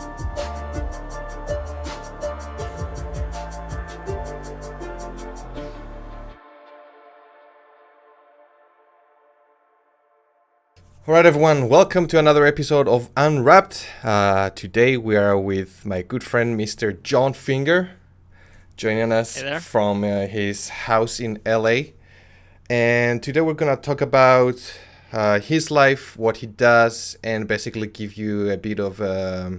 All right, everyone, welcome to another episode of Unwrapped. Today we are with my good friend, Mr. Jon Finger, joining us from his house in LA. And today we're going to talk about his life, what he does, and basically give you a bit of a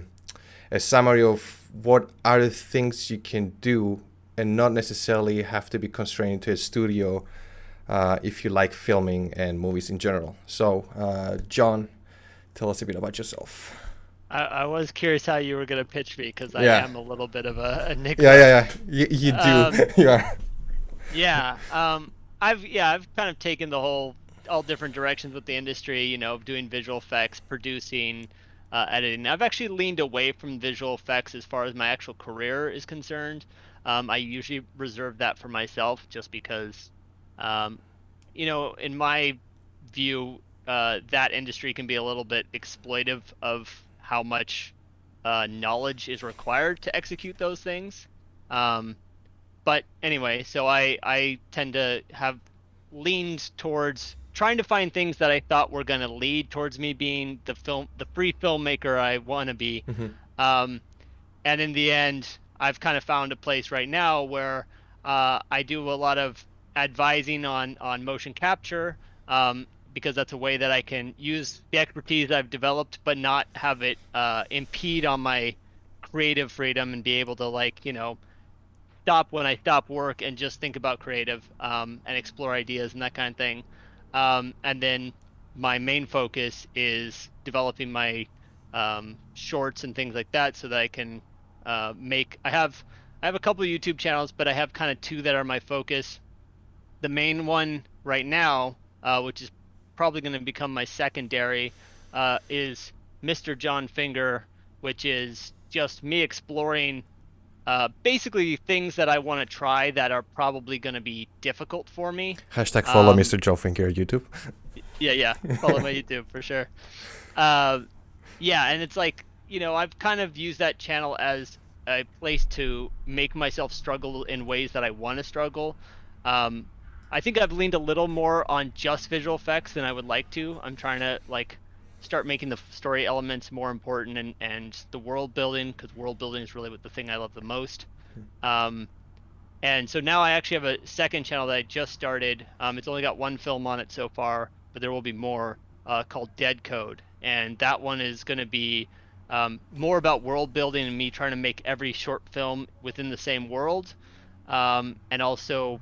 summary of what are the things you can do and not necessarily have to be constrained to a studio if you like filming and movies in general. So, Jon, tell us a bit about yourself. I was curious how you were going to pitch me because I am a little bit of a nickname. Yeah. You do. You are. Yeah. I've kind of taken all different directions with the industry, doing visual effects, producing, editing. I've actually leaned away from visual effects as far as my actual career is concerned. I usually reserve that for myself just because in my view, that industry can be a little bit exploitive of how much knowledge is required to execute those things. But anyway, so I tend to have leaned towards trying to find things that I thought were going to lead towards me being the free filmmaker I want to be. Mm-hmm. And in the end, I've kind of found a place right now where I do a lot of advising on motion capture, because that's a way that I can use the expertise I've developed but not have it impede on my creative freedom and be able to stop when I stop work and just think about creative and explore ideas and that kind of thing. And then my main focus is developing my shorts and things like that so that I can I have a couple of YouTube channels, but I have kind of two that are my focus. The main one right now, which is probably going to become my secondary, is Mr. Jon Finger, which is just me exploring basically things that I want to try that are probably going to be difficult for me. Hashtag follow Mr. Jon Finger YouTube. Yeah. Follow my YouTube for sure. And it's like, I've kind of used that channel as a place to make myself struggle in ways that I want to struggle. I think I've leaned a little more on just visual effects than I would like to. I'm trying to start making the story elements more important and the world building, because world building is really the thing I love the most. And so now I actually have a second channel that I just started. It's only got one film on it so far, but there will be more, called Dead Code. And that one is going to be more about world building and me trying to make every short film within the same world. And also,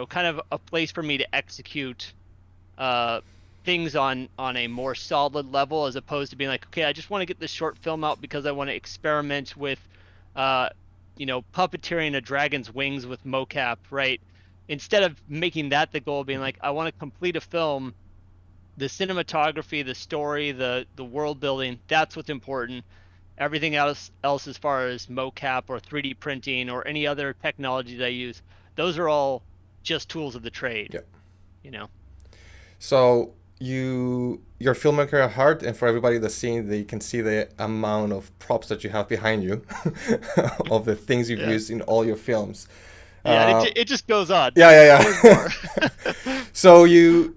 kind of a place for me to execute things on a more solid level, as opposed to being like, okay, I just want to get this short film out because I want to experiment with, puppeteering a dragon's wings with mocap, right? Instead of making that the goal, being like, I want to complete a film, the cinematography, the story, the world building, that's what's important. Everything else as far as mocap or 3D printing or any other technology that I use, those are all just tools of the trade. Yeah. So you're a filmmaker at heart, and for everybody that's seeing, they can see the amount of props that you have behind you of the things you've used in all your films. It just goes on. Yeah. So you,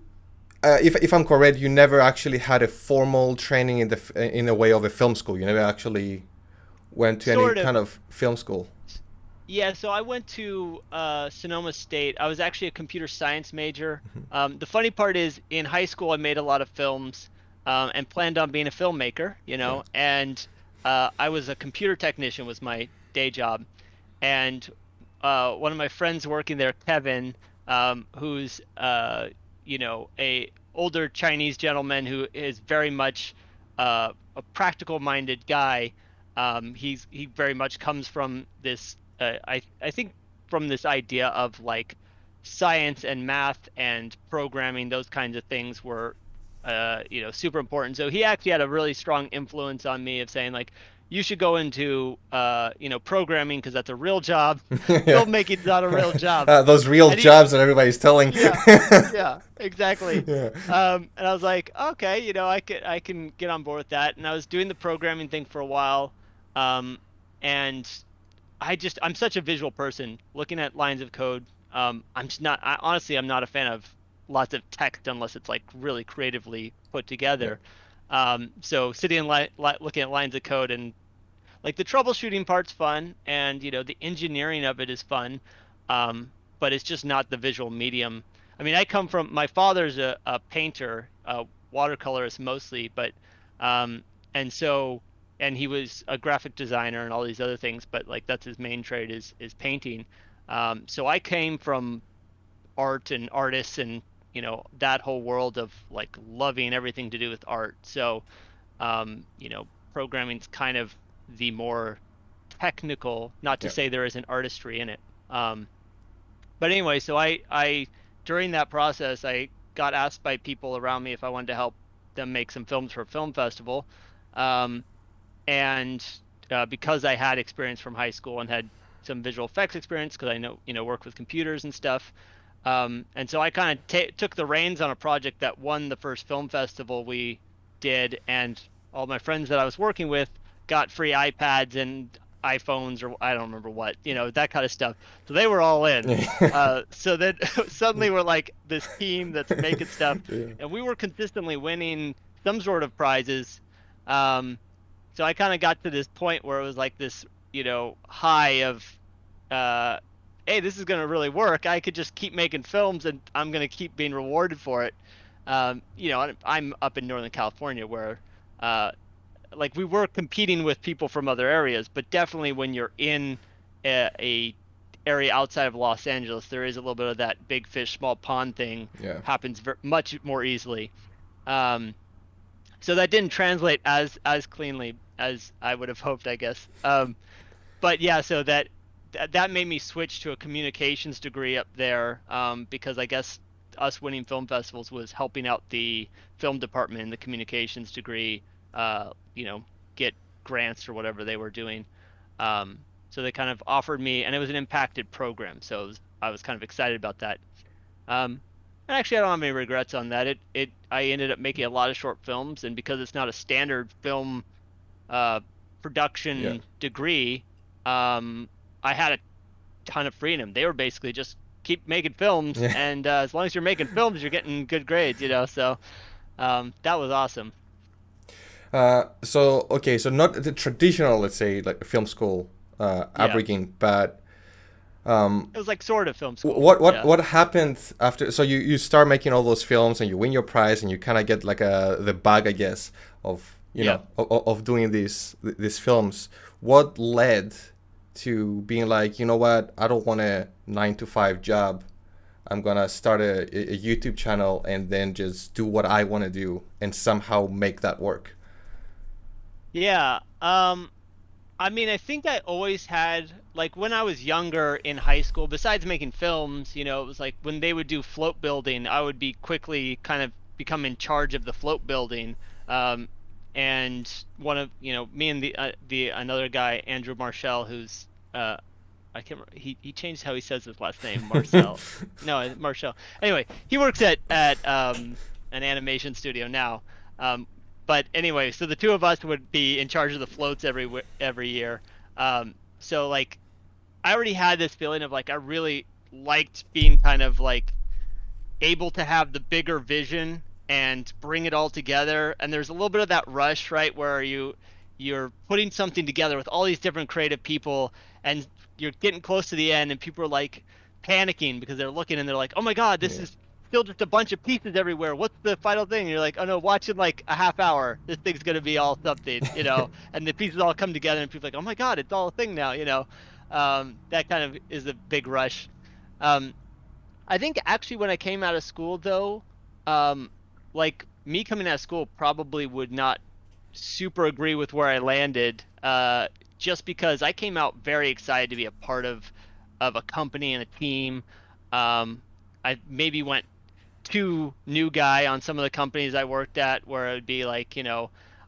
if I'm correct, you never actually had a formal training in a way of a film school. You never actually went to any kind of film school. Yeah, so I went to Sonoma State. I was actually a computer science major. The funny part is, in high school, I made a lot of films and planned on being a filmmaker, and I was a computer technician was my day job. And one of my friends working there, Kevin, who's, a older Chinese gentleman who is very much a practical-minded guy. He very much comes from this I think from this idea of science and math and programming, those kinds of things were super important. So he actually had a really strong influence on me of saying you should go into programming because that's a real job. Filmmaking is not a real job. Those real jobs that everybody's telling. Yeah, exactly. Yeah. And I was like, okay, I can get on board with that. And I was doing the programming thing for a while. Um, and I'm such a visual person. Looking at lines of code, I'm just not. Honestly, I'm not a fan of lots of text unless it's like really creatively put Yeah. together. So sitting and looking at lines of code and like the troubleshooting part's fun, and the engineering of it is fun, but it's just not the visual medium. I mean, I come from my father's a painter, a watercolorist mostly, but um, and so and he was a graphic designer and all these other things, but like that's his main trade is painting. So I came from art and artists and that whole world of like loving everything to do with art. So programming's kind of the more technical, not to Yeah. say there isn't artistry in it. But anyway, so I during that process, I got asked by people around me if I wanted to help them make some films for a film festival. Um, and because I had experience from high school and had some visual effects experience, because I know, work with computers and stuff. And so I kind of took the reins on a project that won the first film festival we did, and all my friends that I was working with got free iPads and iPhones, or I don't remember what, that kind of stuff. So they were all in. So then suddenly we're like this team that's making stuff, Yeah. and we were consistently winning some sort of prizes. Um, so I kind of got to this point where it was like this, high of, uh, hey, this is going to really work. I could just keep making films and I'm going to keep being rewarded for it. I'm up in Northern California where, like we were competing with people from other areas, but definitely when you're in a area outside of Los Angeles, there is a little bit of that big fish, small pond thing Yeah. happens much more easily. Um, so that didn't translate as cleanly as I would have hoped, I guess. But yeah, so that made me switch to a communications degree up there, because I guess us winning film festivals was helping out the film department in the communications degree, get grants or whatever they were doing. So they kind of offered me, and it was an impacted program, so I was kind of excited about that. Um, and actually, I don't have any regrets on that. I ended up making a lot of short films, and because it's not a standard film uh, Yeah. production degree, I had a ton of freedom. They were basically just keep making films, Yeah. and as long as you're making films, you're getting good grades. So that was awesome. So okay, so not the traditional, let's say, like film school Yeah, upbringing, but um, it was like sort of film school. what Yeah, what happened after? So you start making all those films and you win your prize and you kind of get like the bug, I guess, of yeah. of doing these films. What led to being like, you know what, I don't want a 9 to 5 job. I'm gonna start a YouTube channel and then just do what I want to do and somehow make that work. Yeah. I mean, I think I always had, like, when I was younger in high school, besides making films, it was like when they would do float building, I would be quickly kind of become in charge of the float building. Um, and one of, me and the another guy, Andrew Marshall, who's, I can't remember, he changed how he says his last name, Marcel. No, Marshall. Anyway, he works at an animation studio now. Um, but anyway, so the two of us would be in charge of the floats every year. So like I already had this feeling of like I really liked being kind of like able to have the bigger vision and bring it all together. And there's a little bit of that rush, right, where you're putting something together with all these different creative people, and you're getting close to the end, and people are like panicking because they're looking and they're like, "Oh my God, this Yeah. is still just a bunch of pieces everywhere. What's the final thing?" And you're like, "Oh no, watch in like a half hour. This thing's gonna be all something." And the pieces all come together, and people are like, "Oh my God, it's all a thing now." That kind of is a big rush. Um, I think actually when I came out of school though, um, like me coming out of school probably would not super agree with where I landed, just because I came out very excited to be a part of a company and a team. I maybe went too new guy on some of the companies I worked at, where it would be like,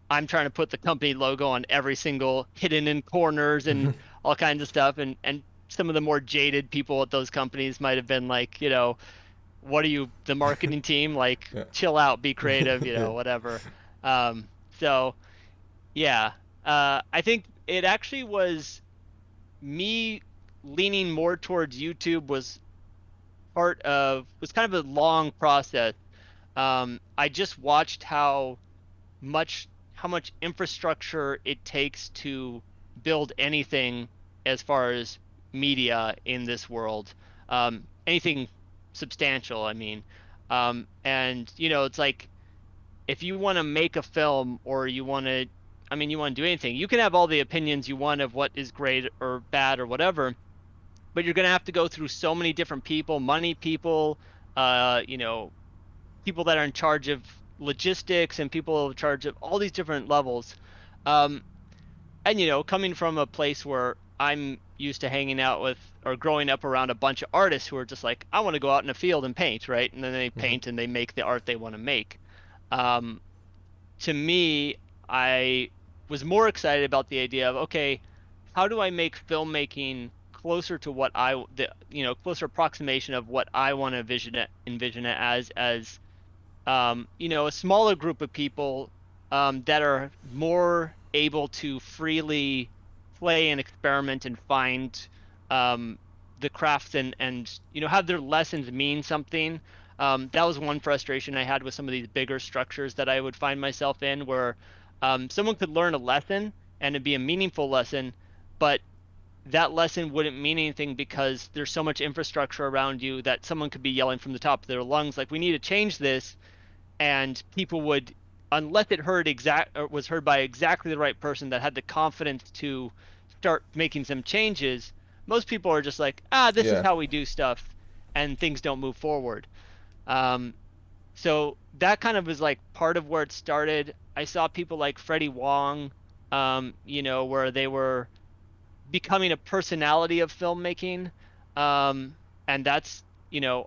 I'm trying to put the company logo on every single hidden in corners and all kinds of stuff, and some of the more jaded people at those companies might have been like, what are you, the marketing team? Like, Yeah. chill out, be creative, Yeah. whatever. So yeah, I think it actually was me leaning more towards YouTube was kind of a long process. I just watched much how much infrastructure it takes to build anything as far as media in this world. Anything substantial, I mean. And it's like if you want to make a film or you want to do anything, you can have all the opinions you want of what is great or bad or whatever, but you're going to have to go through so many different people, money people, uh, you know, people that are in charge of logistics and people in charge of all these different levels. Um, and coming from a place where I'm used to hanging out with or growing up around a bunch of artists who are just like, I want to go out in a field and paint, right? And then they paint and they make the art they want to make. Um, to me, I was more excited about the idea of, okay, how do I make filmmaking closer to closer approximation of what I want to envision it as a smaller group of people that are more able to freely play and experiment and find um, the crafts and have their lessons mean something. That was one frustration I had with some of these bigger structures that I would find myself in, where someone could learn a lesson and it'd be a meaningful lesson, but that lesson wouldn't mean anything because there's so much infrastructure around you that someone could be yelling from the top of their lungs like, we need to change this, and people would, unless it was heard by exactly the right person that had the confidence to start making some changes, most people are just like, this is how we do stuff, and things don't move forward. So that kind of was like part of where it started. I saw people like Freddie Wong, where they were becoming a personality of filmmaking. And that's,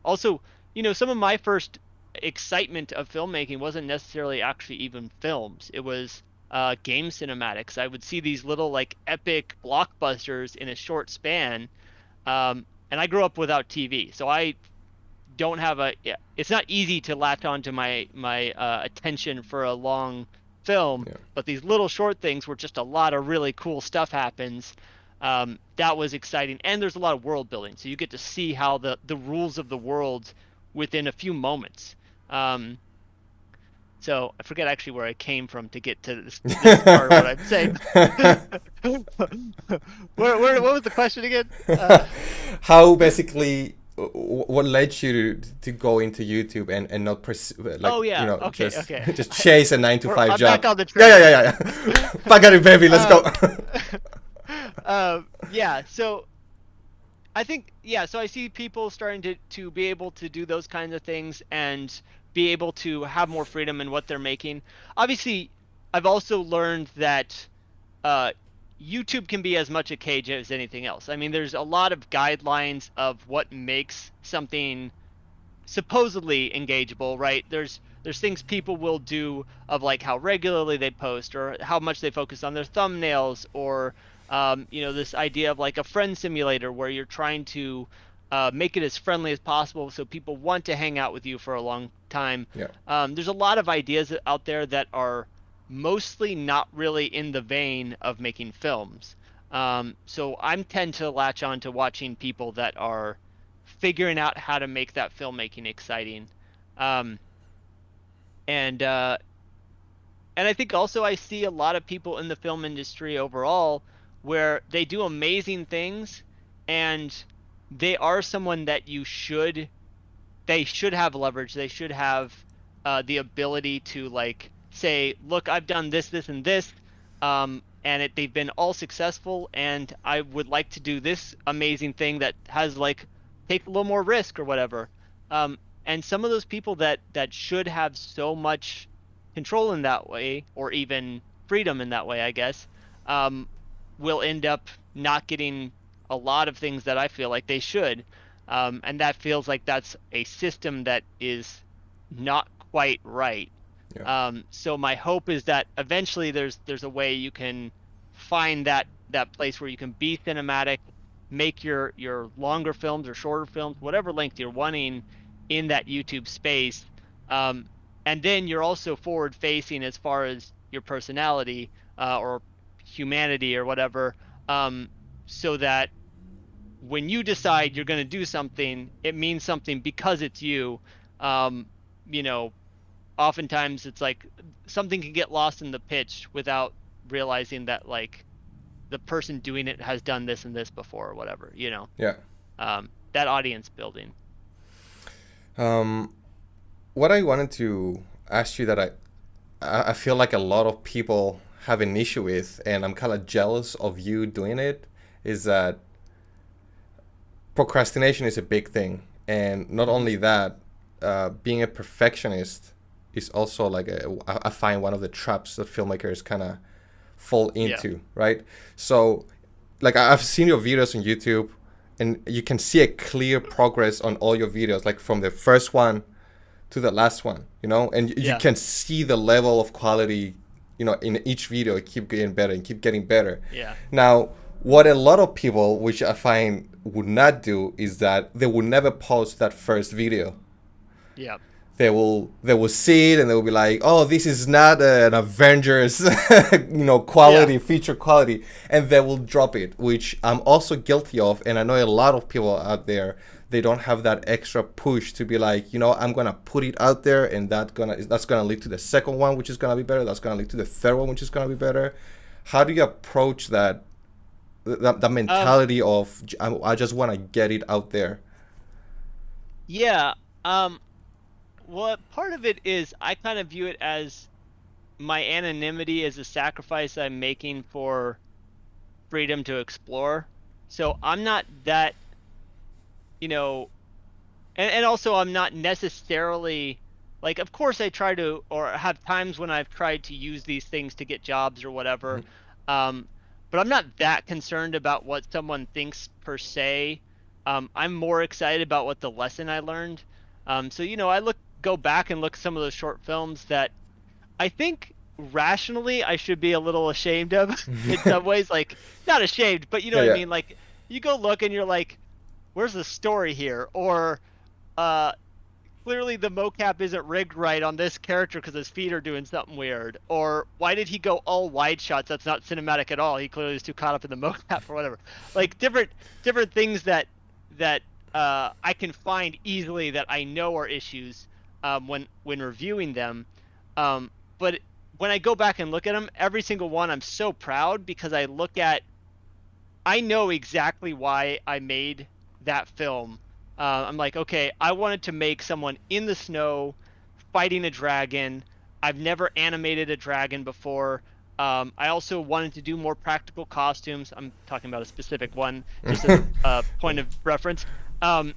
also, some of my first excitement of filmmaking wasn't necessarily actually even films. It was game cinematics. I would see these little like epic blockbusters in a short span. And I grew up without TV, so I don't have it's not easy to latch on to my attention for a long film, but these little short things where just a lot of really cool stuff happens. That was exciting, and there's a lot of world building, so you get to see how the rules of the world within a few moments. So I forget actually where I came from to get to this part of what I'm saying. What was the question again? How basically, what led you to go into YouTube and not just chase a 9-to-5 job? Back on the train. Yeah. Back at it, baby. Let's go. So I think, so I see people starting to be able to do those kinds of things and be able to have more freedom in what they're making. Obviously, I've also learned that YouTube can be as much a cage as anything else. I mean, there's a lot of guidelines of what makes something supposedly engageable, right? There's things people will do of like how regularly they post or how much they focus on their thumbnails, or this idea of like a friend simulator where you're trying to make it as friendly as possible so people want to hang out with you for a long time. There's a lot of ideas out there that are mostly not really in the vein of making films. So I tend to latch on to watching people that are figuring out how to make that filmmaking exciting. And I think also I see a lot of people in the film industry overall where they do amazing things, and they are someone that they should have leverage. They should have the ability to like say, look, I've done this, this, and this, and they've been all successful, and I would like to do this amazing thing that has like take a little more risk or whatever. And some of those people that should have so much control in that way, or even freedom in that way, I guess, will end up not getting a lot of things that I feel like they should. And that feels like that's a system that is not quite right. So my hope is that eventually there's a way you can find that place where you can be cinematic, make your longer films or shorter films, whatever length you're wanting in that YouTube space. And then you're also forward facing as far as your personality, or humanity or whatever, so that when you decide you're going to do something, it means something because it's you. Um, you know, Oftentimes it's like something can get lost in the pitch without realizing that like the person doing it has done this and this before or whatever, Yeah. That audience building. Um, what I wanted to ask you that I feel like a lot of people have an issue with, and I'm kind of jealous of you doing it, is that procrastination is a big thing. And not Mm-hmm. only that, being a perfectionist is also like I find one of the traps that filmmakers kind of fall Yeah. into, right? So, like I've seen your videos on YouTube, and you can see a clear progress on all your videos, like from the first one to the last one, and you Yeah. can see the level of quality, in each video, it keep getting better and keep getting better. Yeah. Now, what a lot of people, which I find would not do, is that they will never post that first video. Yeah. They will see it and they will be like, oh, this is not an Avengers Yeah. quality, feature quality, and they will drop it, which I'm also guilty of. And I know a lot of people out there, they don't have that extra push to be like, I'm gonna put it out there, and that's gonna lead to the second one, which is gonna be better, that's gonna lead to the third one, which is gonna be better. How do you approach that Um, mentality of I just want to get it out there? yeah. Um, well, part of it is I kind of view it as my anonymity as a sacrifice I'm making for freedom to explore. So I'm not that, you know, and also I'm not necessarily like, of course I try to, or have times when I've tried to use these things to get jobs or whatever. Um, but I'm not that concerned about what someone thinks per se. I'm more excited about what the lesson I learned. So, I go back and look at some of those short films that I think rationally I should be a little ashamed of in some ways, like not ashamed, but you know Yeah, what I yeah. mean? Like you go look and you're like, where's the story here? Or uh clearly the mocap isn't rigged right on this character because his feet are doing something weird. Or why did he go all wide shots? That's not cinematic at all. He clearly is too caught up in the mocap or whatever. Like different things that I can find easily that I know are issues when reviewing them. But when I go back and look at them, every single one, I'm so proud because I know exactly why I made that film. I'm like, okay, I wanted to make someone in the snow fighting a dragon. I've never animated a dragon before. I also wanted to do more practical costumes. I'm talking about a specific one, just as a point of reference. Um,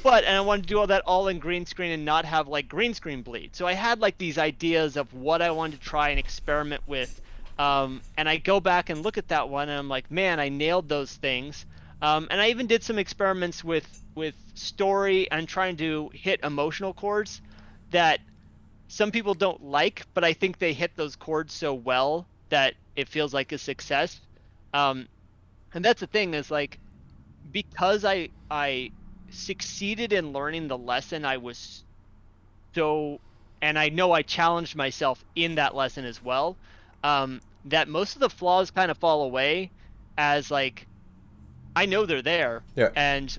and I wanted to do all that all in green screen and not have like green screen bleed. So I had like these ideas of what I wanted to try and experiment with. And I go back and look at that one and I'm like, man, I nailed those things. And I even did some experiments with story and trying to hit emotional chords that some people don't like, but I think they hit those chords so well that it feels like a success. Um, and that's the thing is like because I succeeded in learning the lesson I was so and I know I challenged myself in that lesson as well, that most of the flaws kind of fall away as like I know they're there Yeah. and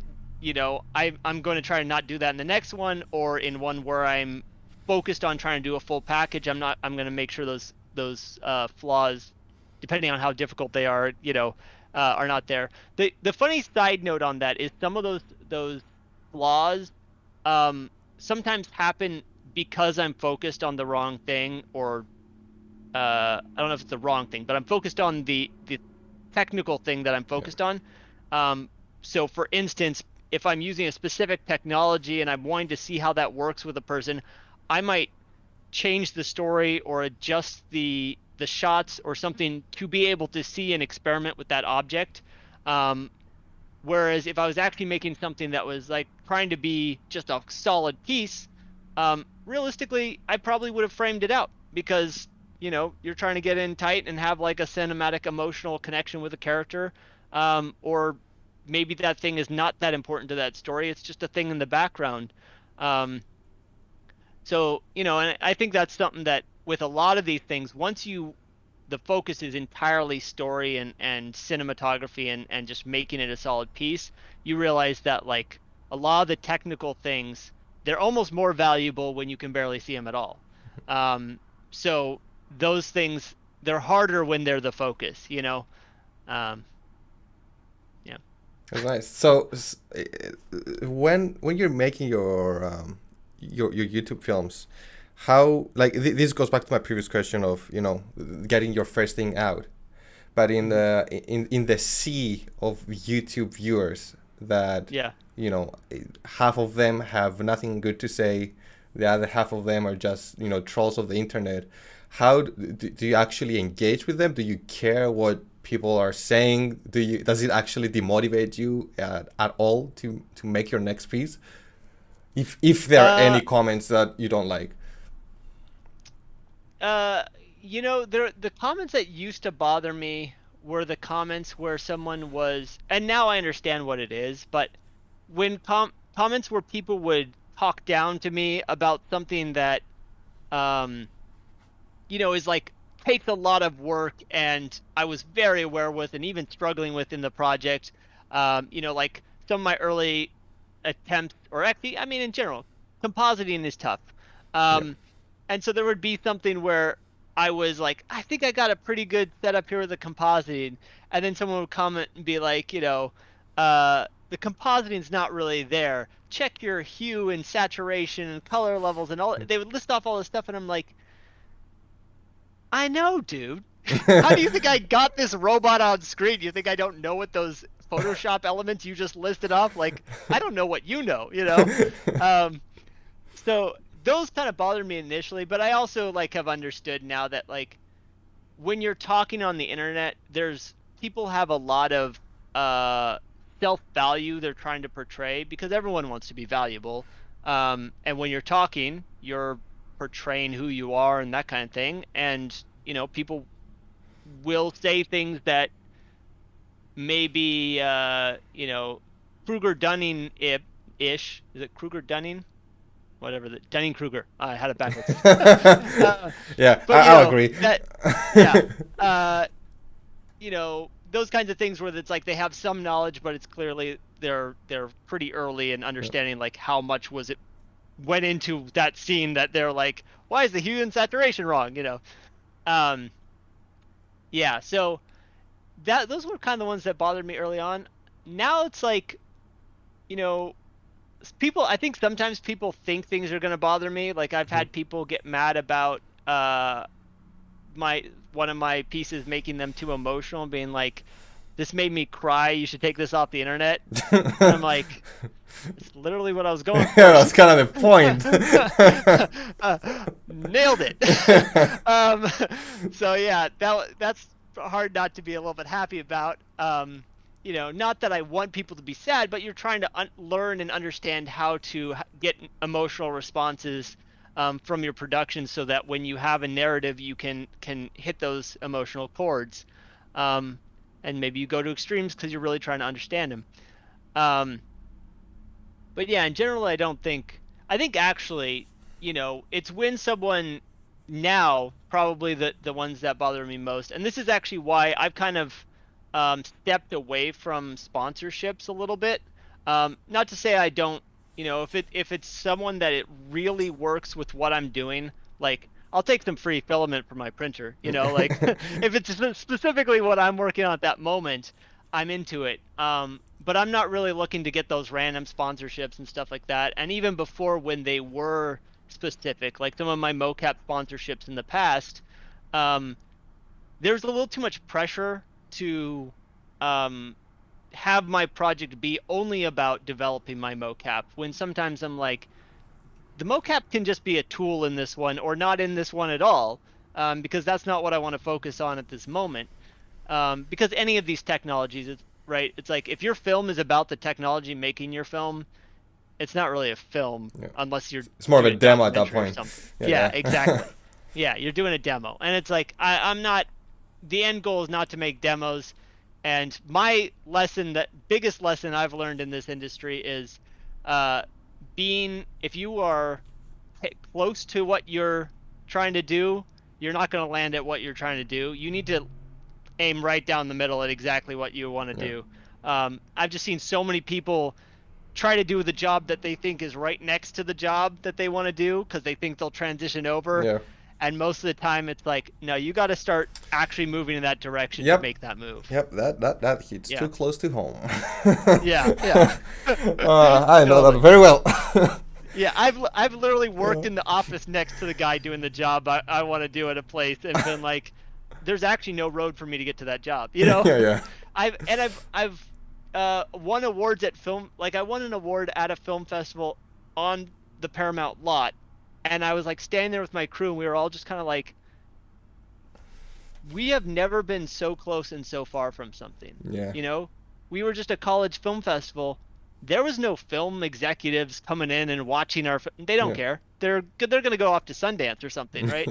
I'm going to try and not do that in the next one or in one where I'm focused on trying to do a full package. I'm going to make sure those flaws, depending on how difficult they are not there. The funny side note on that is some of those flaws sometimes happen because I'm focused on the wrong thing or I don't know if it's the wrong thing, but I'm focused on the technical thing that I'm Yeah. focused on. Um, so for instance, if I'm using a specific technology and I'm wanting to see how that works with a person, I might change the story or adjust the shots or something to be able to see and experiment with that object. Um, Whereas if I was actually making something that was like trying to be just a solid piece, realistically, I probably would have framed it out because, you're trying to get in tight and have like a cinematic emotional connection with a character. Or maybe that thing is not that important to that story. It's just a thing in the background. Um, and I think that's something that with a lot of these things, the focus is entirely story and cinematography and just making it a solid piece, you realize that like a lot of the technical things, they're almost more valuable when you can barely see them at all. So those things, they're harder when they're the focus, you know? Yeah. That's nice. So when you're making your YouTube films, how like this goes back to my previous question of getting your first thing out, but in the sea of YouTube viewers that Yeah. half of them have nothing good to say, the other half of them are just trolls of the internet. How do you actually engage with them? Do you care what people are saying? Does it actually demotivate you at all to make your next piece? If there are any comments that you don't like. The comments that used to bother me were the comments where someone was, and now I understand what it is, but when comments where people would talk down to me about something that is like takes a lot of work and I was very aware with and even struggling with in the project. Like some of my early attempts, or actually, I mean, in general, compositing is tough. And so there would be something where I was like, I think I got a pretty good setup here with the compositing. And then someone would comment and be like, the compositing's not really there. Check your hue and saturation and color levels and all. They would list off all this stuff, and I'm like, I know, dude. How do you think I got this robot on screen? You think I don't know what those Photoshop elements you just listed off? Like, I don't know what you know, So those kind of bothered me initially, but I also like have understood now that like when you're talking on the internet, people have a lot of self-value they're trying to portray because everyone wants to be valuable. And when you're talking, you're portraying who you are and that kind of thing, and people will say things that maybe Kruger Dunning ish. Is it Kruger Dunning? Whatever, the Dunning Kruger. I had it backwards. Yeah, but, I'll agree. Those kinds of things where it's like they have some knowledge, but it's clearly they're pretty early in understanding like how much went into that scene that they're like, why is the hue and saturation wrong? So those were kind of the ones that bothered me early on. Now it's like, I think sometimes people think things are going to bother me. Like I've had people get mad about one of my pieces making them too emotional and being like, this made me cry, you should take this off the internet. And I'm like, it's literally what I was going for. Yeah, that's kind of the point. Nailed it. So yeah, that's hard not to be a little bit happy about. Not that I want people to be sad, but you're trying to learn and understand how to get emotional responses from your production, so that when you have a narrative, you can hit those emotional chords. And maybe you go to extremes because you're really trying to understand them. But yeah, in general, I think actually, it's when someone now, probably the ones that bother me most, and this is actually why I've kind of stepped away from sponsorships a little bit. Not to say I don't, if it's someone that it really works with what I'm doing, like I'll take some free filament from my printer, like if it's specifically what I'm working on at that moment, I'm into it. But I'm not really looking to get those random sponsorships and stuff like that. And even before, when they were specific, like some of my mocap sponsorships in the past, there's a little too much pressure to have my project be only about developing my mocap, when sometimes I'm like, the mocap can just be a tool in this one or not in this one at all, because that's not what I want to focus on at this moment. Because any of these technologies, it's like if your film is about the technology making your film, it's not really a film unless it's more of a demo at that point. Yeah, exactly. Yeah, you're doing a demo, and it's like I'm not. The end goal is not to make demos. And my biggest lesson I've learned in this industry is if you are close to what you're trying to do, you're not going to land at what you're trying to do. You need to aim right down the middle at exactly what you want to do. I've just seen so many people try to do the job that they think is right next to the job that they want to do because they think they'll transition over. Yeah. And most of the time it's like, no, you got to start actually moving in that direction to make that move. Yep, that hits too close to home. Yeah. I know that very well. Yeah, I've literally worked in the office next to the guy doing the job I want to do at a place and been like, there's actually no road for me to get to that job, you know? Yeah. I've won awards at film, like I won an award at a film festival on the Paramount lot, and I was like standing there with my crew, and we were all just kind of like, we have never been so close and so far from something. Yeah. You know, we were just a college film festival. There was no film executives coming in and watching our. They don't care. They're going to go off to Sundance or something, right?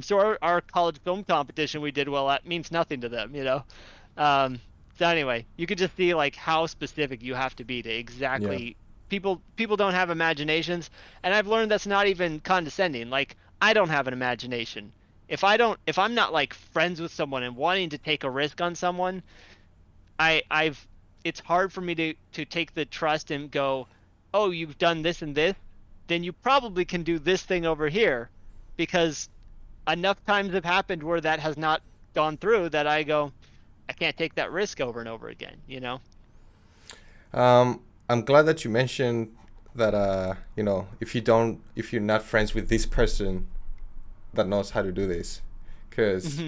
So our college film competition we did well at means nothing to them, you know. So anyway, you could just see like how specific you have to be to exactly. People don't have imaginations, and I've learned that's not even condescending. Like, I don't have an imagination. If I'm not like friends with someone and wanting to take a risk on someone, it's hard for me to take the trust and go, oh, you've done this and this, then you probably can do this thing over here, because enough times have happened where that has not gone through that I go, I can't take that risk over and over again, you know? I'm glad that you mentioned that, you know, if you're not friends with this person that knows how to do this, because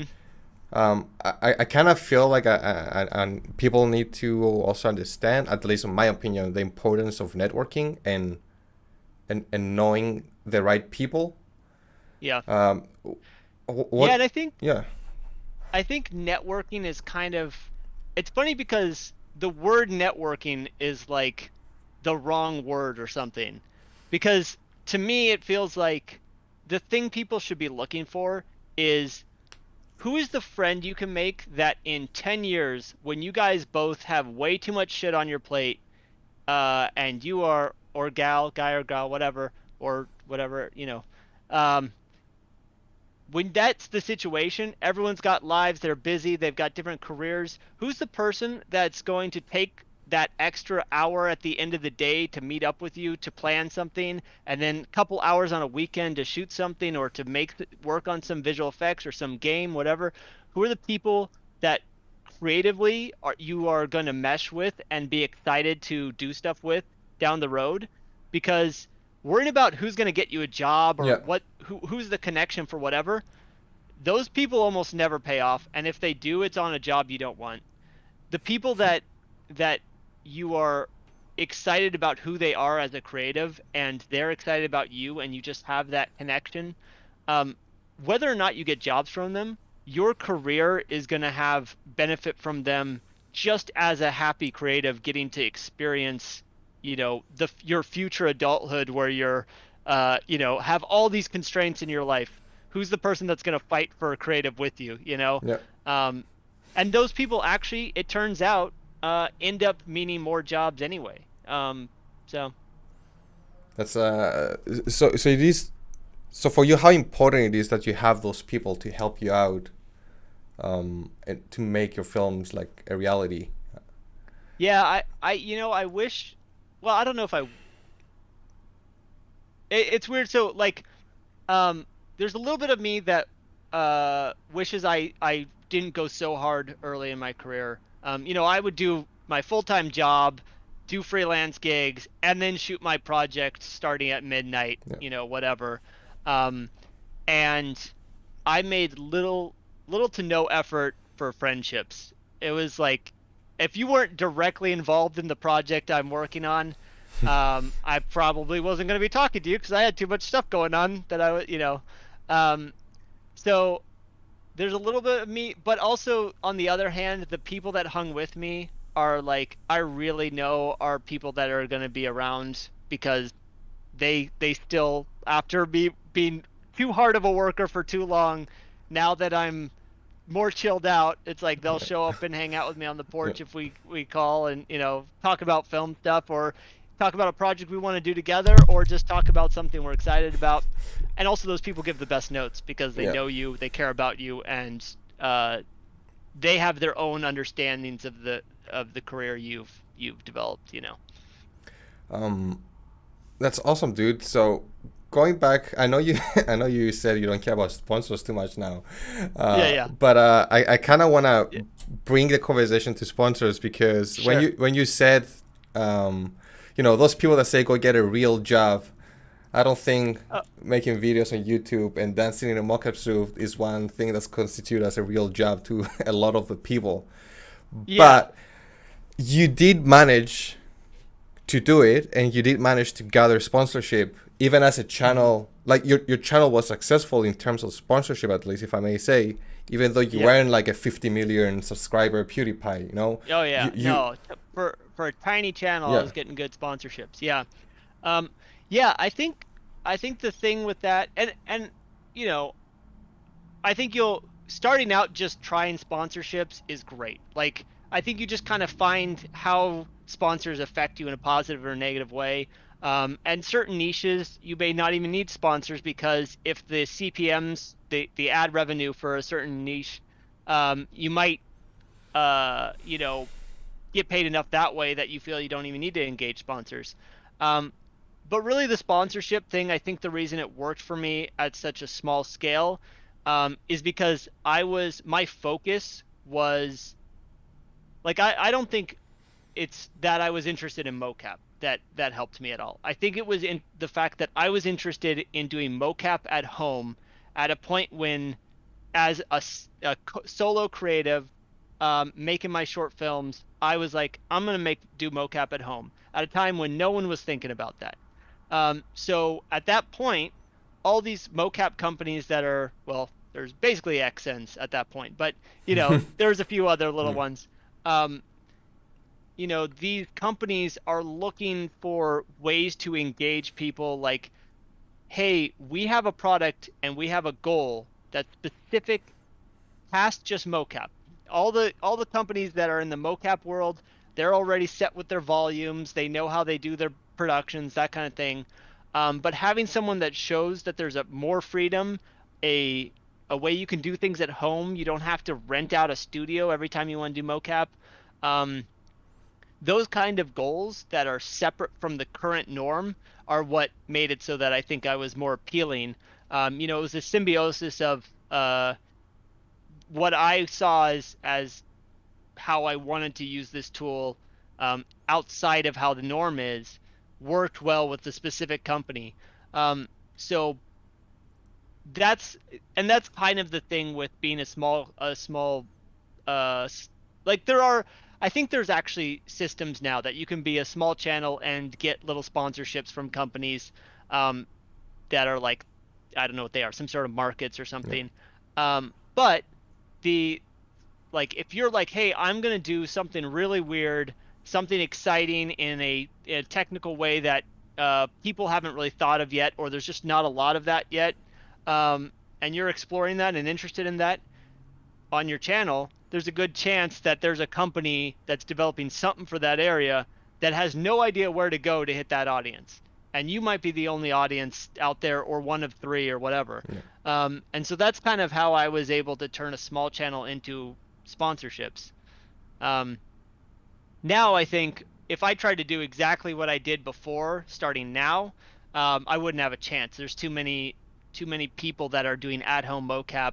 I kind of feel like and people need to also understand, at least in my opinion, the importance of networking and knowing the right people. Yeah. And I think networking is kind of, it's funny because the word networking is like the wrong word or something, because to me it feels like the thing people should be looking for is, who is the friend you can make that in 10 years, when you guys both have way too much shit on your plate, and you are, or gal, guy or gal, whatever, you know, when that's the situation, everyone's got lives, they're busy, they've got different careers. Who's the person that's going to take that extra hour at the end of the day to meet up with you, to plan something, and then a couple hours on a weekend to shoot something or to work on some visual effects or some game, whatever? Who are the people that creatively you are going to mesh with and be excited to do stuff with down the road? Because worrying about who's going to get you a job or who's the connection for whatever, those people almost never pay off, and if they do, it's on a job you don't want. The people that you are excited about who they are as a creative, and they're excited about you, and you just have that connection, whether or not you get jobs from them, your career is going to have benefit from them, just as a happy creative getting to experience, you know, your future adulthood, where you're you know, have all these constraints in your life. Who's the person that's going to fight for a creative with you, you know? And those people actually, it turns out, end up meaning more jobs anyway. So that's so it is. So for you, how important it is that you have those people to help you out, and to make your films like a reality. Yeah, I you know, I wish. Well, I don't know if it's weird. So like, there's a little bit of me that wishes I didn't go so hard early in my career. You know, I would do my full-time job, do freelance gigs, and then shoot my project starting at midnight, you know, whatever. And I made little to no effort for friendships. It was like, if you weren't directly involved in the project I'm working on, I probably wasn't going to be talking to you because I had too much stuff going on that I would, you know. So there's a little bit of me, but also on the other hand, the people that hung with me are like, I really know are people that are going to be around, because they still, after me being too hard of a worker for too long, now that I'm more chilled out, it's like they'll show up and hang out with me on the porch if we call, and, you know, talk about film stuff, or talk about a project we want to do together, or just talk about something we're excited about. And also, those people give the best notes because they know you, they care about you, and they have their own understandings of the career you've developed. That's awesome, dude. So going back, I know you I know you said you don't care about sponsors too much now. Yeah. But I kind of want to bring the conversation to sponsors because Sure. when you said those people that say go get a real job, I don't think making videos on YouTube and dancing in a mocap suit is one thing that's constituted as a real job to a lot of the people. But you did manage to do it, and you did manage to gather sponsorship even as a channel. Like your channel was successful in terms of sponsorship, at least if I may say, even though you weren't like a 50 million subscriber PewDiePie, Oh yeah. No, for a tiny channel, I was getting good sponsorships. Yeah. I think the thing with that, and I think starting out just trying sponsorships is great. Like, I think you just kind of find how sponsors affect you in a positive or negative way. And certain niches, you may not even need sponsors, because if the CPMs, the ad revenue for a certain niche, you might, get paid enough that way that you feel you don't even need to engage sponsors. But really, the sponsorship thing, I think the reason it worked for me at such a small scale is because my focus was, like, I don't think it's that I was interested in mocap that helped me at all. I think it was in the fact that I was interested in doing mocap at home at a point when, as a solo creative, making my short films, I was like, I'm gonna do mocap at home at a time when no one was thinking about that. So at that point, all these mocap companies that are, well, there's basically XNs at that point, but there's a few other little ones. These companies are looking for ways to engage people, like, hey, we have a product and we have a goal that's specific past just mocap. All the companies that are in the mocap world, they're already set with their volumes. They know how they do their productions, that kind of thing. But having someone that shows that there's more freedom, a way you can do things at home, you don't have to rent out a studio every time you want to do mocap. Those kind of goals that are separate from the current norm are what made it so that I think I was more appealing. It was a symbiosis of what I saw as how I wanted to use this tool outside of how the norm is, worked well with the specific company. So that's kind of the thing with being a small like, I think there's actually systems now that you can be a small channel and get little sponsorships from companies that are, like, I don't know what they are, some sort of markets or something. But if you're like, hey, I'm going to do something really weird, something exciting in a technical way that people haven't really thought of yet, or there's just not a lot of that yet, and you're exploring that and interested in that on your channel, there's a good chance that there's a company that's developing something for that area that has no idea where to go to hit that audience. And you might be the only audience out there, or one of three, or whatever. And so that's kind of how I was able to turn a small channel into sponsorships. Now I think if I tried to do exactly what I did before, starting now, I wouldn't have a chance. There's too many people that are doing at-home mocap,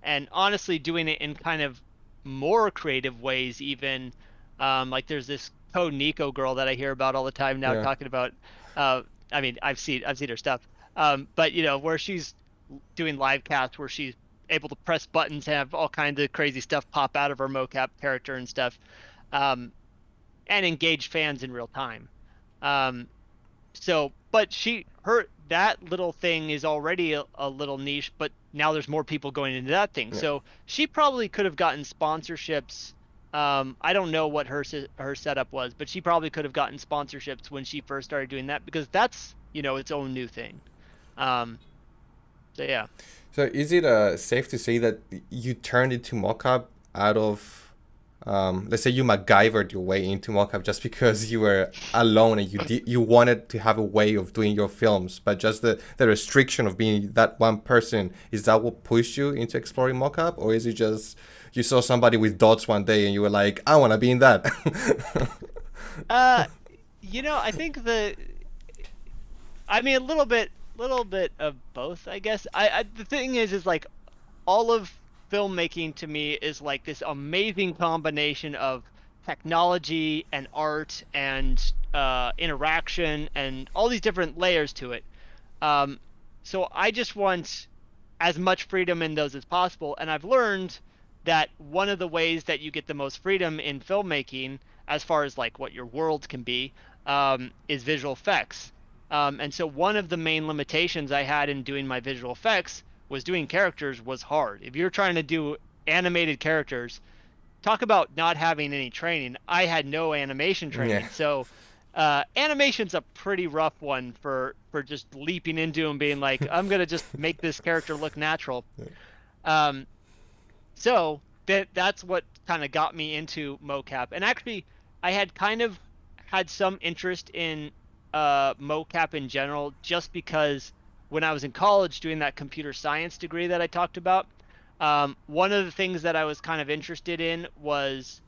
and honestly doing it in kind of more creative ways even. Like, there's this Code Nico girl that I hear about all the time now, talking about, I mean, I've seen her stuff, but where she's doing live casts where she's able to press buttons and have all kinds of crazy stuff pop out of her mocap character and stuff, and engage fans in real time. But that little thing is already a little niche, but now there's more people going into that thing. So she probably could have gotten sponsorships. I don't know what her setup was, but she probably could have gotten sponsorships when she first started doing that, because that's, its own new thing. So yeah. So is it safe to say that you turned into mocap out of let's say you MacGyvered your way into mocap just because you were alone and you wanted to have a way of doing your films, but just the restriction of being that one person, is that what pushed you into exploring mocap, or is it just you saw somebody with dots one day and you were like, I want to be in that? I think I mean a little bit of both, I guess. The thing is like all of filmmaking to me is like this amazing combination of technology and art and interaction and all these different layers to it. So I just want as much freedom in those as possible, and I've learned that one of the ways that you get the most freedom in filmmaking, as far as like what your world can be, is visual effects. And so one of the main limitations I had in doing my visual effects was doing characters was hard. If you're trying to do animated characters, talk about not having any training. I had no animation training. So animation's a pretty rough one for just leaping into and being like, I'm going to just make this character look natural. So that's what kind of got me into mocap. And actually, I had kind of had some interest in mocap in general, just because when I was in college doing that computer science degree that I talked about, one of the things that I was kind of interested in was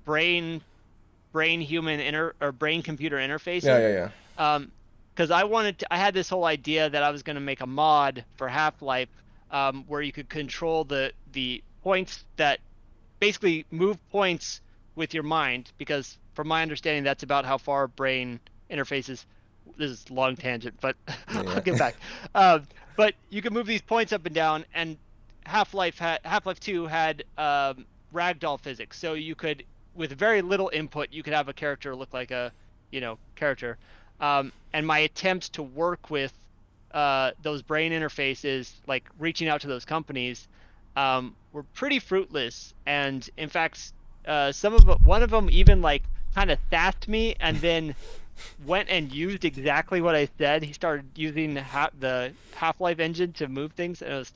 brain computer interfaces. Yeah. Because I had this whole idea that I was going to make a mod for Half-Life where you could control the points, that basically move points with your mind, because from my understanding that's about how far brain interfaces. This is a long tangent, but I'll get back. But you can move these points up and down, and Half-Life 2 had ragdoll physics, so you could, with very little input, you could have a character look like a character. And my attempts to work with those brain interfaces, like reaching out to those companies, were pretty fruitless. And in fact, one of them even like kind of thatched me, and then went and used exactly what I said. He started using the Half-Life engine to move things, and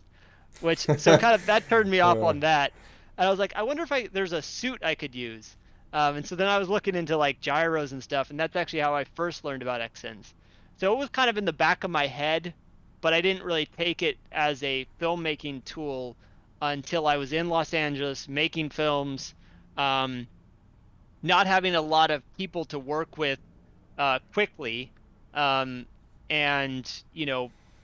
so kind of that turned me off on that. And I was like, I wonder if there's a suit I could use. And so then I was looking into like gyros and stuff, and that's actually how I first learned about XSense. So it was kind of in the back of my head, but I didn't really take it as a filmmaking tool until I was in Los Angeles making films, not having a lot of people to work with quickly, and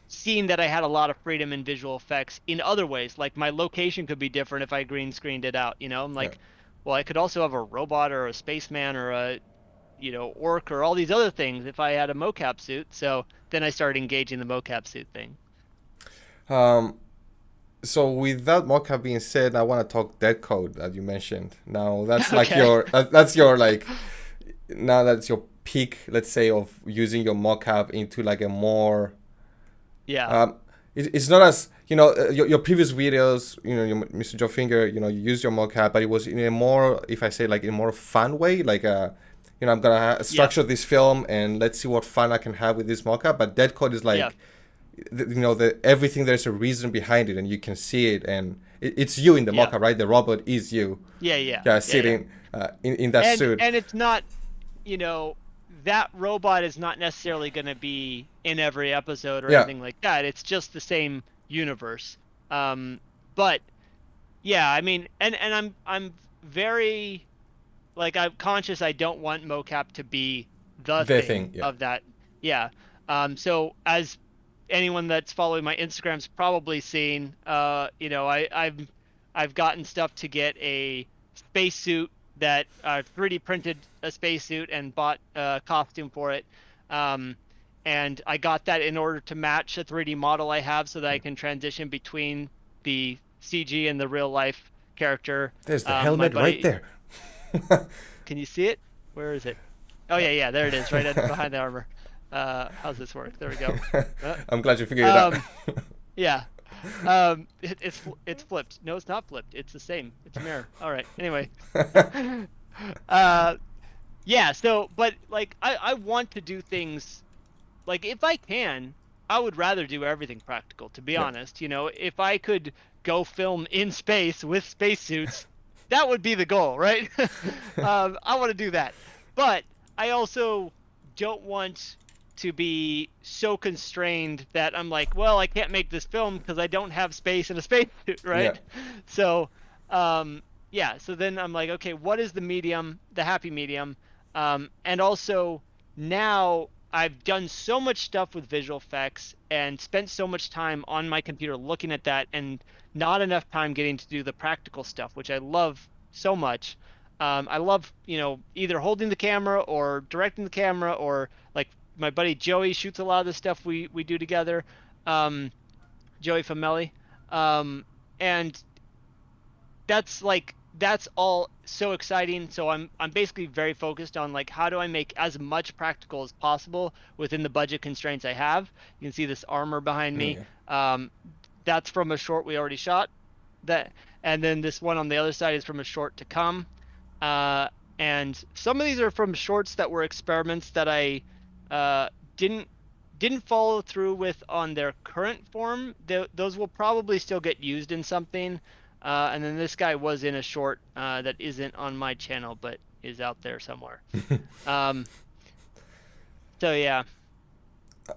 seeing that I had a lot of freedom in visual effects in other ways. Like my location could be different if I green screened it out. I'm like, well, I could also have a robot or a spaceman or a orc or all these other things if I had a mocap suit. So then I started engaging the mocap suit thing. So with that mocap being said, I want to talk dead code that you mentioned. Now that's like now that's your peak, let's say, of using your mocap into like a more it's not as your previous videos, Mr. Jon Finger, you use your mocap, but it was in a more, if I say, like in a more fun way, like I'm gonna structure this film and let's see what fun I can have with this mocap. But dead code is like everything, there's a reason behind it and you can see it, and it's you in the mocap, right? The robot is you sitting in that suit, and it's not that robot is not necessarily going to be in every episode or anything like that. It's just the same universe. But yeah, I mean, and I'm very, like, I'm conscious I don't want mocap to be the thing of that. Yeah. So as anyone that's following my Instagram's probably seen, I've gotten stuff to get a spacesuit that 3D printed a spacesuit and bought a costume for it. And I got that in order to match a 3D model I have so that I can transition between the CG and the real life character. There's the helmet right there. Can you see it? Where is it? Oh, yeah, there it is, right behind the armor. How's this work? There we go. I'm glad you figured it out. Yeah. It's flipped. No, it's not flipped. It's the same. It's a mirror. All right. Anyway. Yeah. So, but like, I want to do things, like, if I can, I would rather do everything practical, to be honest. If I could go film in space with spacesuits, that would be the goal, right? I want to do that, but I also don't want to be so constrained that I'm like, well, I can't make this film because I don't have space in a spacesuit, Yeah. right? So, yeah. So then I'm like, okay, what is the medium, the happy medium? And also now I've done so much stuff with visual effects and spent so much time on my computer looking at that, and not enough time getting to do the practical stuff, which I love so much. I love, either holding the camera or directing the camera, or like my buddy Joey shoots a lot of the stuff we do together. Um, Joey Famelli. Um, and that's all so exciting. So I'm basically very focused on like how do I make as much practical as possible within the budget constraints I have. You can see this armor behind me. Yeah. That's from a short we already shot. That and then this one on the other side is from a short to come. Uh, and some of these are from shorts that were experiments that I uh, didn't didn't follow through with on their current form. Those will probably still get used in something. And then this guy was in a short that isn't on my channel, but is out there somewhere. Um, so yeah,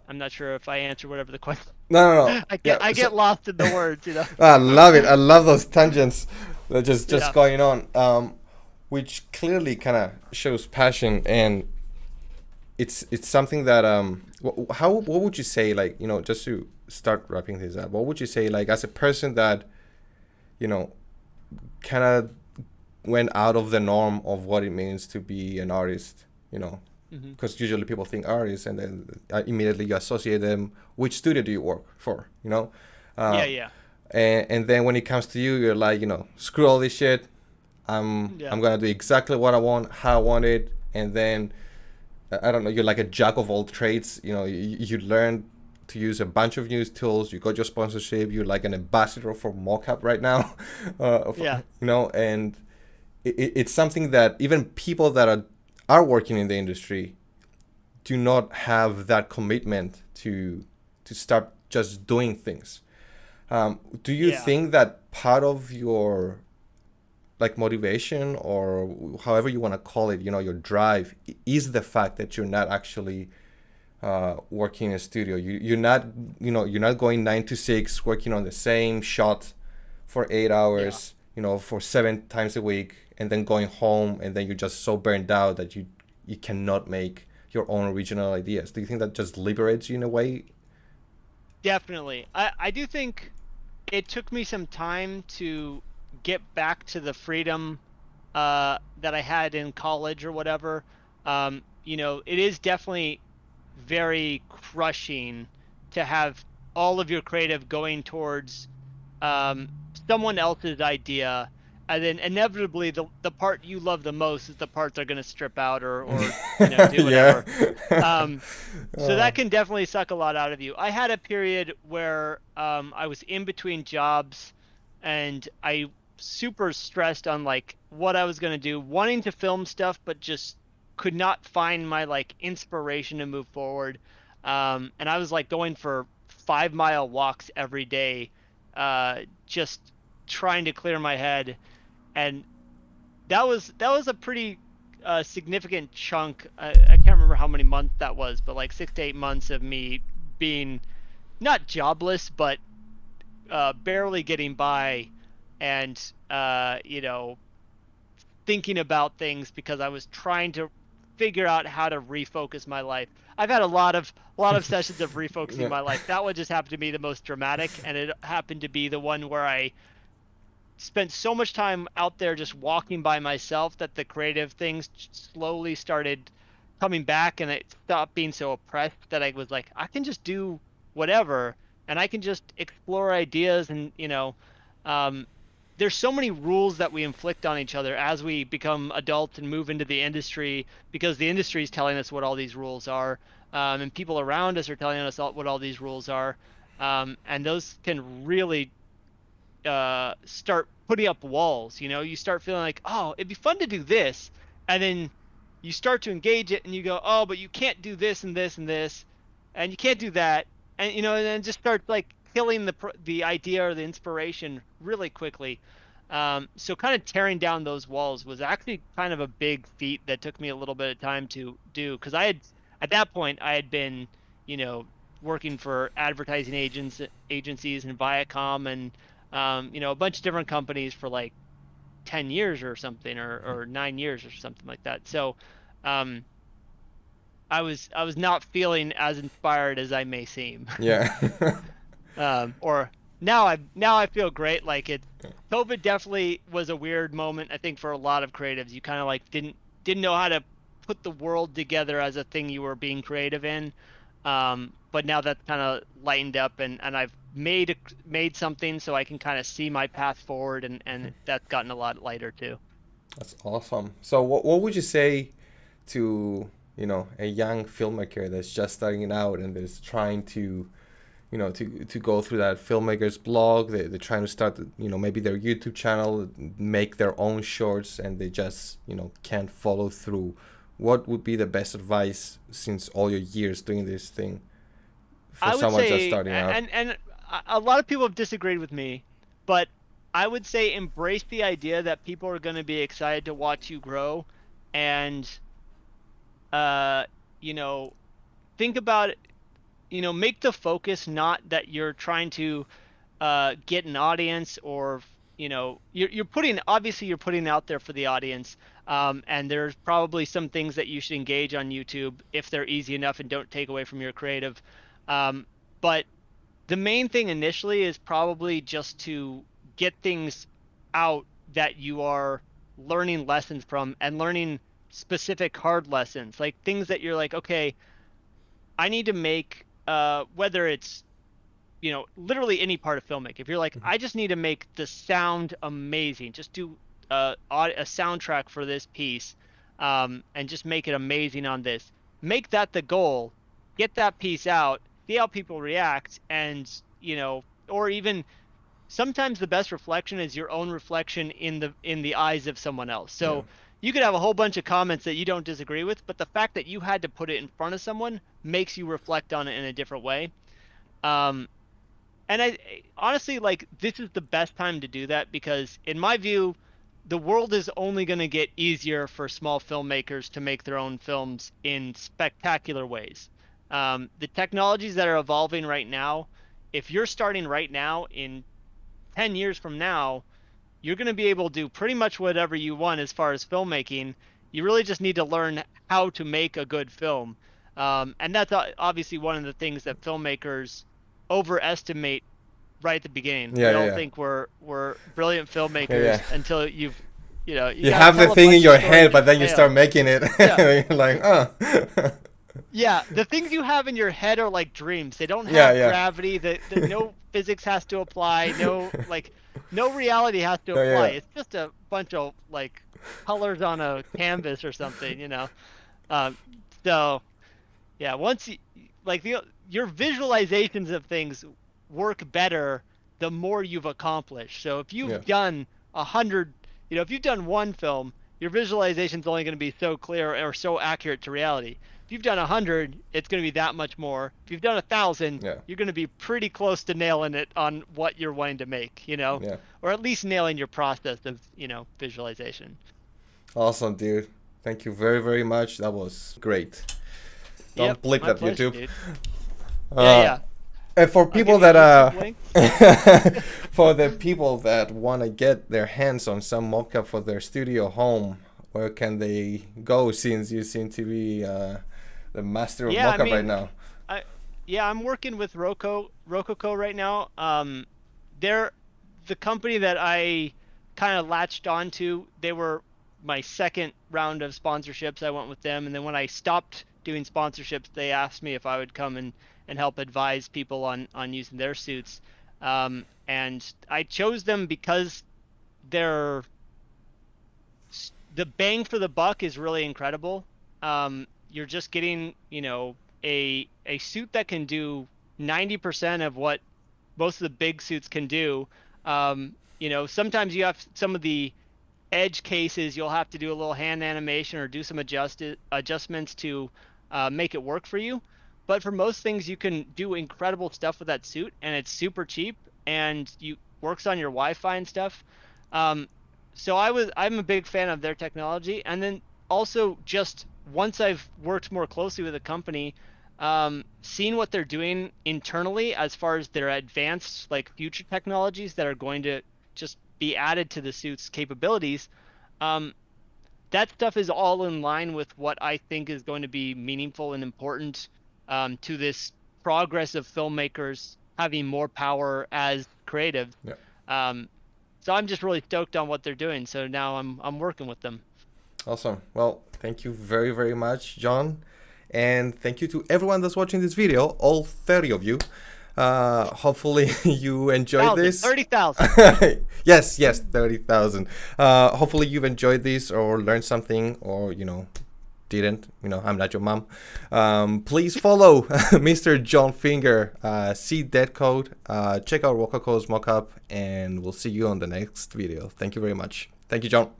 I'm not sure if I answer whatever the question. No, no, no. I get lost in the words. I love it. I love those tangents that just Yeah. going on, which clearly kind of shows passion, and it's something that what would you say, like, just to start wrapping this up, what would you say, like, as a person that kind of went out of the norm of what it means to be an artist, Hmm. because usually people think artists and then immediately you associate them. Which studio do you work for? Yeah, Uh, yeah, and then when it comes to you, you're like, screw all this shit. yeah, I'm gonna do exactly what I want, how I want it, and then I don't know. You're like a jack of all trades. You learn to use a bunch of new tools. You got your sponsorship. You're like an ambassador for mocap right now, yeah. and it's something that even people that are working in the industry do not have that commitment to start just doing things. Do you Yeah. think that part of your like motivation, or however you want to call it, your drive, is the fact that you're not actually working in a studio? You're not going 9 to 6 working on the same shot for eight Yeah. hours, for 7 times a week, and then going home, and then you're just so burned out that you cannot make your own original ideas. Do you think that just liberates you in a way? Definitely. I do think it took me some time to get back to the freedom that I had in college or whatever. It is definitely very crushing to have all of your creative going towards um, someone else's idea, and then inevitably the part you love the most is the part they're going to strip out or do Yeah. whatever. Um, so Uh, that can definitely suck a lot out of you. I had a period where I was in between jobs, and I super stressed on like what I was gonna do, wanting to film stuff, but just could not find my like inspiration to move forward. And I was like going for 5 mile walks every day, just trying to clear my head. And that was a pretty significant chunk. I can't remember how many months that was, but like 6 to 8 months of me being not jobless, but barely getting by, and thinking about things because I was trying to figure out how to refocus my life. I've had a lot of sessions of refocusing yeah. my life. That one just happened to be the most dramatic, and it happened to be the one where I spent so much time out there just walking by myself that the creative things slowly started coming back, and it stopped being so oppressed that I was like, I can just do whatever, and I can just explore ideas. And um, there's so many rules that we inflict on each other as we become adults and move into the industry, because the industry is telling us what all these rules are, and people around us are telling us what all these rules are, and those can really start putting up walls. You start feeling like, oh, it'd be fun to do this, and then you start to engage it, and you go, oh, but you can't do this and this and this, and you can't do that, and then just start like killing the idea or the inspiration really quickly. So kind of tearing down those walls was actually kind of a big feat that took me a little bit of time to do, because at that point I had been, working for advertising agencies and Viacom and a bunch of different companies for like 10 years or something, or 9 years or something like that. So um, I was not feeling as inspired as I may seem. Yeah. Or now I feel great. Like COVID definitely was a weird moment, I think, for a lot of creatives. You kind of like didn't know how to put the world together as a thing you were being creative in. But now that's kind of lightened up, and I've made something, so I can kind of see my path forward, and that's gotten a lot lighter too. That's awesome. So what would you say to, a young filmmaker that's just starting out and is trying to, to go through that filmmaker's blog? They're trying to start, maybe their YouTube channel, make their own shorts, and they just, can't follow through. What would be the best advice since all your years doing this thing for I would someone just say, starting out? and a lot of people have disagreed with me, but I would say embrace the idea that people are going to be excited to watch you grow, and uh, you know, think about it, make the focus not that you're trying to get an audience, or you're putting, obviously you're putting out there for the audience, and there's probably some things that you should engage on YouTube if they're easy enough and don't take away from your creative. um, but the main thing initially is probably just to get things out that you are learning lessons from, and learning specific hard lessons, like things that you're like, okay, I need to make, whether it's, literally any part of filmmaking. If you're like, I just need to make the sound amazing, just do a soundtrack for this piece, and just make it amazing on this. Make that the goal. Get that piece out. See how people react, and or even sometimes the best reflection is your own reflection in the eyes of someone else. Yeah. So you could have a whole bunch of comments that you don't disagree with, but the fact that you had to put it in front of someone makes you reflect on it in a different way. Um, and I honestly, like, this is the best time to do that, because in my view, the world is only going to get easier for small filmmakers to make their own films in spectacular ways. The technologies that are evolving right now, if you're starting right now, in 10 years from now, you're going to be able to do pretty much whatever you want as far as filmmaking. You really just need to learn how to make a good film. And that's obviously one of the things that filmmakers overestimate right at the beginning. Yeah, They yeah, all yeah. think we're brilliant Yeah, filmmakers yeah. until you You got to have the tell a thing in bunch of your stories head, that but then you start fail. making it. Yeah. You're like, oh. Yeah, the things you have in your head are like dreams. They don't Yeah, have yeah. gravity. That no physics has to apply. No reality has to Yeah, apply. yeah. It's just a bunch of like colors on a canvas or something. Um, so yeah, once you, like your visualizations of things work better the more you've accomplished. So if Yeah. you've done 100, if you've done one film, your visualization is only going to be so clear or so accurate to reality. If you've done 100, it's going to be that much more. If you've done 1,000, Yeah. you're going to be pretty close to nailing it on what you're wanting to make, Yeah. or at least nailing your process of, visualization. Awesome, dude. Thank you very, very much. That was great. Yep, Don't blip my that, pleasure, YouTube. dude. Yeah, Uh, yeah. and for I'll people give you that YouTube links. for the people that want to get their hands on some mocap for their studio home, where can they go? Since you seem to be the master of Yeah, I mocap right mean, now. I yeah, I'm working with Rococo right now. They're the company that I kind of latched onto. They were my second round of sponsorships. I went with them, and then when I stopped doing sponsorships, they asked me if I would come and help advise people on using their suits. And I chose them because they're the bang for the buck is really incredible. You're just getting, a suit that can do 90% of what most of the big suits can do. Sometimes you have some of the edge cases, you'll have to do a little hand animation or do some adjustments to make it work for you. But for most things, you can do incredible stuff with that suit, and it's super cheap, and you works on your Wi-Fi and stuff. So I'm a big fan of their technology, and then also just once I've worked more closely with a company, seeing what they're doing internally as far as their advanced like future technologies that are going to just be added to the suit's capabilities, um, that stuff is all in line with what I think is going to be meaningful and important to this progress of filmmakers having more power as creatives. Yeah. Um, so I'm just really stoked on what they're doing. So now I'm working with them. Awesome. Well, thank you very, very much, John. And thank you to everyone that's watching this video, all 30 of you. Hopefully you enjoyed this. 30,000. Yes, 30,000. Hopefully you've enjoyed this or learned something, or, didn't. I'm not your mom. Please follow Mr. Jon Finger. See Dead Code. Check out Rokako's mockup, and we'll see you on the next video. Thank you very much. Thank you, John.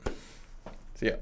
See ya.